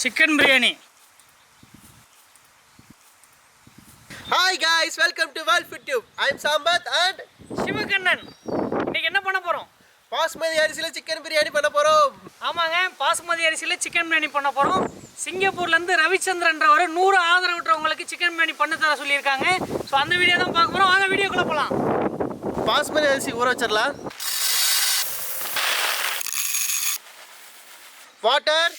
Chicken biryani. Hi guys, welcome to World Food Tube. I am Sambath and Sivakannan. இன்னைக்கு என்ன பண்ண போறோம்? பாஸ்மதி அரிசியில சிக்கன் பிரியாணி பண்ண போறோம். ஆமாங்க, பாஸ்மதி அரிசியில சிக்கன் பிரியாணி பண்ண போறோம். சிங்கப்பூர்ல இருந்து ரவிச்சந்திரன்றவர் 100 ஆதரவுற்றவங்களுக்கு சிக்கன் பிரியாணி பண்ண தர சொல்லியிருக்காங்க. ஸோ அந்த வீடியோ தான் பார்க்க போறோம். வாங்க வீடியோக்குள்ள போலாம். பாஸ்மதி அரிசி ஊற வச்சிடலாம். வாட்டர்,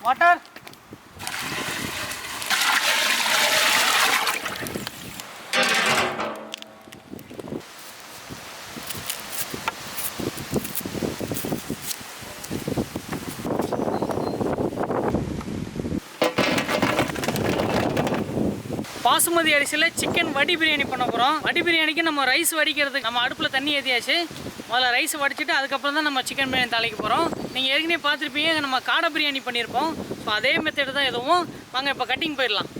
வாட்டர், பாசுமதி அரிசியில் சிக்கன் வடி பிரியாணி பண்ண போகிறோம். வடி பிரியாணிக்கு நம்ம ரைஸ் வடிக்கிறதுக்கு நம்ம அடுப்பில் தண்ணி ஏற்றியாச்சு. முதல்ல ரைஸ் வடிச்சிட்டு அதுக்கப்புறம் தான் நம்ம சிக்கன் பிரியாணி தாளிக்க போகிறோம். நீங்கள் ஏற்கனவே பார்த்துருப்பீங்க, நம்ம காடை பிரியாணி பண்ணியிருப்போம். ஸோ அதே மெத்தடு தான் எதுவும். வாங்க இப்போ கட்டிங் போயிடலாம்.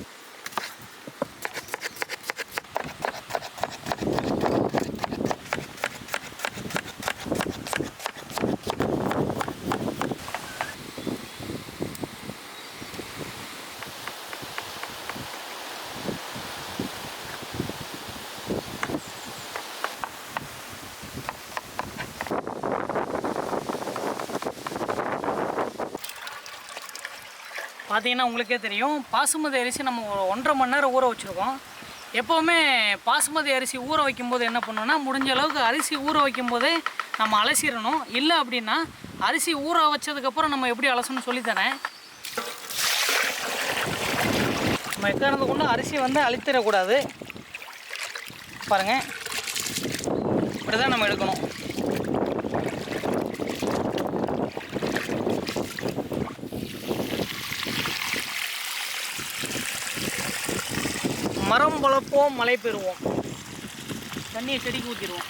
பார்த்தீங்கன்னா உங்களுக்கே தெரியும், பாசுமதி அரிசி நம்ம 1.5 மணி நேரம் ஊற வச்சுருக்கோம். எப்போவுமே பாசுமதி அரிசி ஊற வைக்கும்போது என்ன பண்ணணும்னா, முடிஞ்ச அளவுக்கு அரிசி ஊற வைக்கும்போதே நம்ம அலசிடணும். இல்லை அப்படின்னா அரிசி ஊற வச்சதுக்கப்புறம் நம்ம எப்படி அலசணும்னு சொல்லித்தரேன். நம்ம எக்காரணத்தை கொண்டு அரிசி அழித்திடக்கூடாது. பாருங்கள், இப்படி தான் நம்ம எடுக்கணும். மரம் வளர்ப்போம், மழை பெறுவோம். தண்ணியை செடிக்கு ஊற்றிடுவோம்.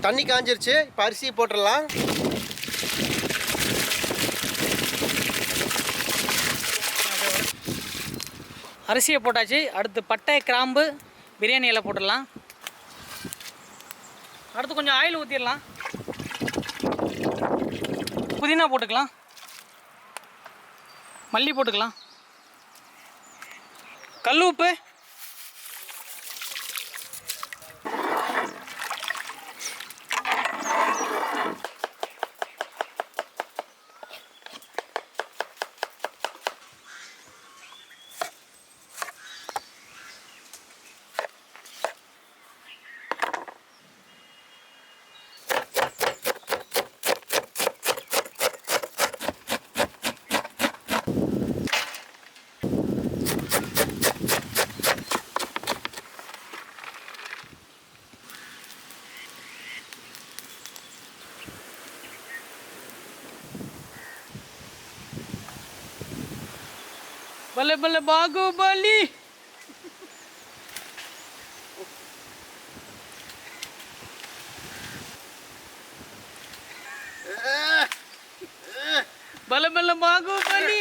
தண்ணி காஞ்சிருச்சு. இப்போ அரிசி போட்டுடலாம். அரிசியை போட்டாச்சு. அடுத்து பட்டை, கிராம்பு, பிரியாணி இலை போட்டுடலாம். அடுத்து கொஞ்சம் ஆயில் ஊற்றிடலாம். புதினா போட்டுக்கலாம், மல்லி போட்டுக்கலாம், கல் உப்பு, பல்ல பல்ல பாகுபலி. பல்ல பல்ல பாகுபலி.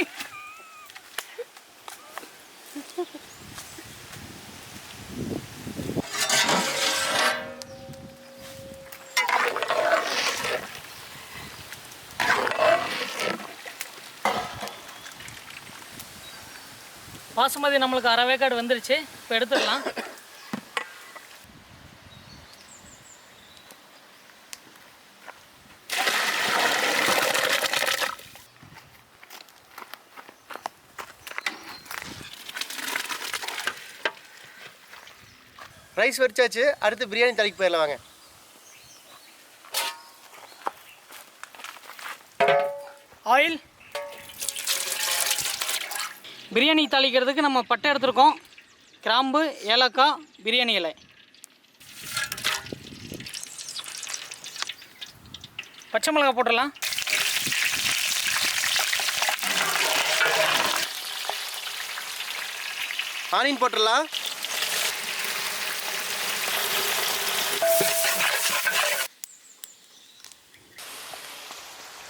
பாசுமதி நம்மளுக்கு அரை வேக்காடு வந்துருச்சு. இப்போ எடுத்துடலாம். ரைஸ் வடிச்சாச்சு. அடுத்து பிரியாணி தாளிக்கு போயிடலாம் வாங்க. ஆயில். பிரியாணி தாளிக்கிறதுக்கு நம்ம பட்டை எடுத்துருக்கோம், கிராம்பு, ஏலக்காய், பிரியாணி இலை. பச்சை மிளகாய் போட்டுடலாம். ஆனியன் போட்டுடலாம்.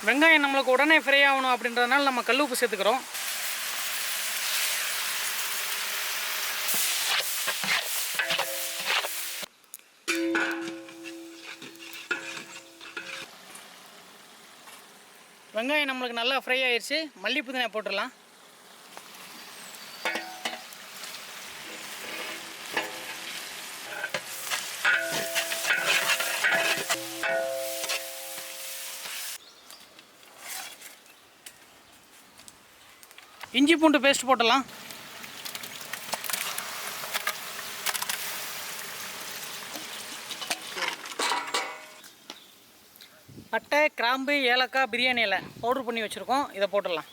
வெங்காயம் நம்மளுக்கு உடனே ஃப்ரை ஆகணும் அப்படின்றதுனால நம்ம கல் உப்பு சேர்த்துக்கிறோம். வெங்காயம் நம்மளுக்கு நல்லா ஃப்ரை ஆயிடுச்சு. மல்லி புதினா போட்டுடலாம். இஞ்சி பூண்டு பேஸ்ட் போட்டுடலாம். பட்டை, கிராம்பு, ஏலக்காய், பிரியாணி இலை பவுடர் பண்ணி வச்சுருக்கோம், இதை போட்டுடலாம்.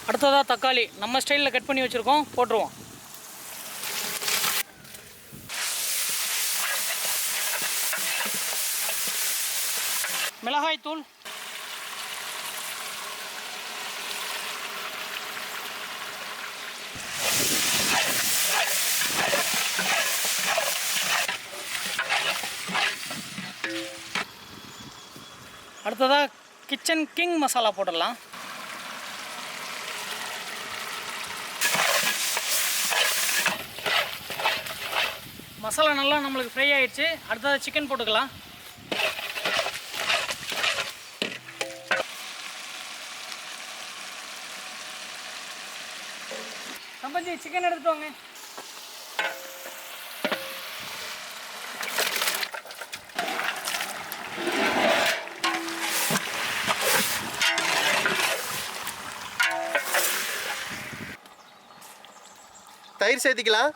அடுத்ததாக தக்காளி நம்ம ஸ்டைலில் கட் பண்ணி வச்சுருக்கோம், போட்டுருவோம். மிளகாய் தூள், அடுத்ததாக கிச்சன் கிங் மசாலா போட்டுடலாம். மசாலா நல்லா நம்மளுக்கு ஃப்ரை ஆயிடுச்சு. அடுத்ததாக சிக்கன் போட்டுக்கலாம். சம்பந்தி சிக்கன் எடுத்துட்டு வாங்க. தயிர் சேர்த்திக்கலாம்.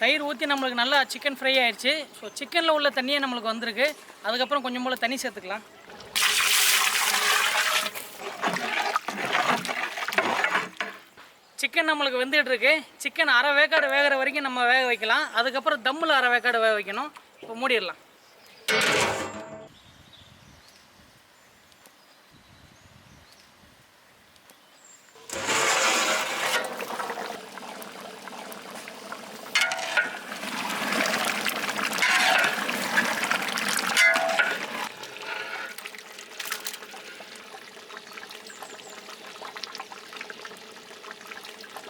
தயிர் ஊற்றி நம்மளுக்கு நல்லா சிக்கன் ஃப்ரை ஆயிடுச்சு. ஸோ சிக்கனில் உள்ள தண்ணியே நம்மளுக்கு வந்திருக்கு. அதுக்கப்புறம் கொஞ்சம் போல் தண்ணி சேர்த்துக்கலாம். சிக்கன் நம்மளுக்கு வெந்துகிட்டு இருக்கு. சிக்கன் அரை வேக்காடு வேகிற வரைக்கும் நம்ம வேக வைக்கலாம். அதுக்கப்புறம் தம்மில் அரை வேக்காடு வேக வைக்கணும். இப்போ மூடிடலாம்.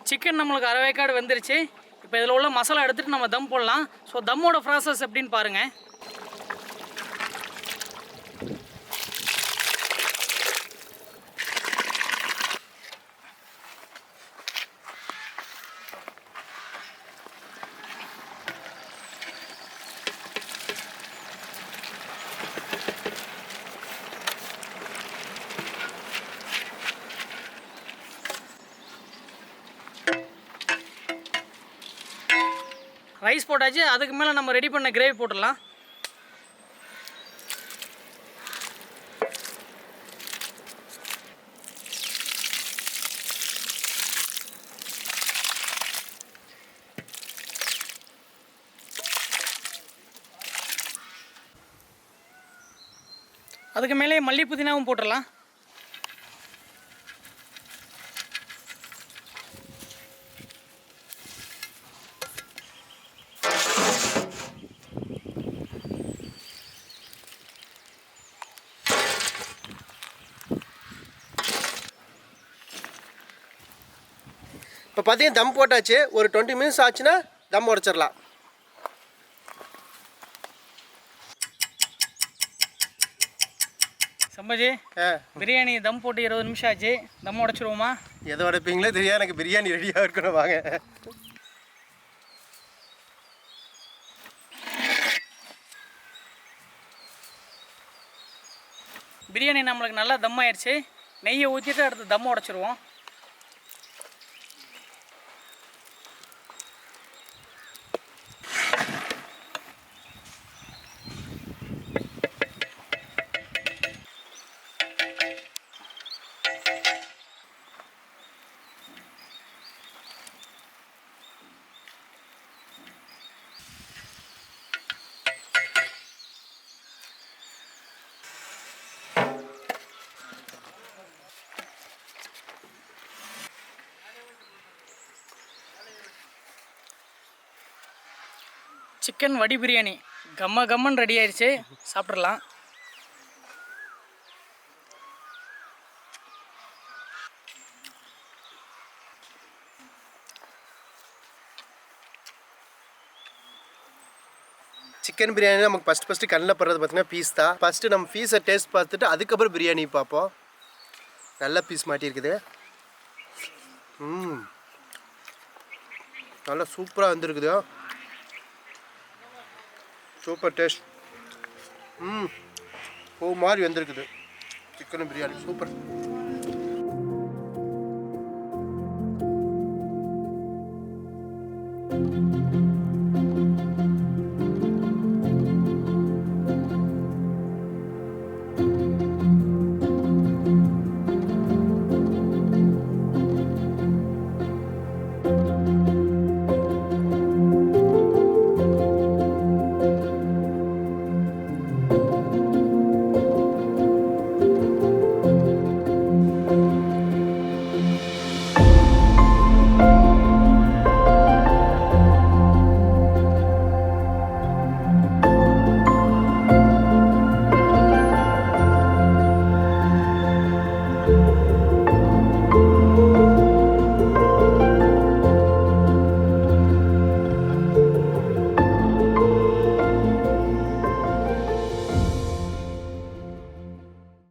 சிக்கன் நம்மளுக்கு அரை வேக்காடு வெந்துருச்சு. இப்போ இதில் உள்ள மசாலா எடுத்துகிட்டு நம்ம தம் போடலாம். ஸோ தம்மோட ப்ராசஸ் எப்படின்னு பாருங்கள். ரைஸ் போட்டாச்சு. அதுக்கு மேலே நம்ம ரெடி பண்ண கிரேவி போட்டுடலாம். அதுக்கு மேலே மல்லி புதினாவும் போட்டுடலாம். இப்போ பார்த்தீங்கன்னா தம் போட்டாச்சு. ஒரு 20 மினிட்ஸ் ஆச்சுன்னா தம் உடச்சிடலாம். சம்பஜி, பிரியாணி தம் போட்டு 20 நிமிஷம் ஆச்சு. தம் உடச்சிருவோமா? எதை உடைப்பீங்களோ தெரியாது, எனக்கு பிரியாணி ரெடியாக இருக்கணும். வாங்க. பிரியாணி நம்மளுக்கு நல்லா தம் ஆயிடுச்சு. நெய்யை ஊற்றிட்டு அடுத்து தம் உடச்சிருவோம். சிக்கன் வடி பிரியாணி கம்ம கம்மன் ரெடி ஆயிடுச்சு, சாப்பிட்றலாம். சிக்கன் பிரியாணி நமக்கு ஃபஸ்ட்டு கண்ணில் படுறது பார்த்தீங்கன்னா பீஸ் தான். ஃபஸ்ட்டு நம்ம பீஸை டேஸ்ட் பார்த்துட்டு அதுக்கப்புறம் பிரியாணி பார்ப்போம். நல்ல பீஸ் மாட்டியிருக்குது. நல்லா சூப்பராக வந்துருக்குது. Super taste. பூ மாதிரி வந்திருக்குது சிக்கன் பிரியாணி. சூப்பர்.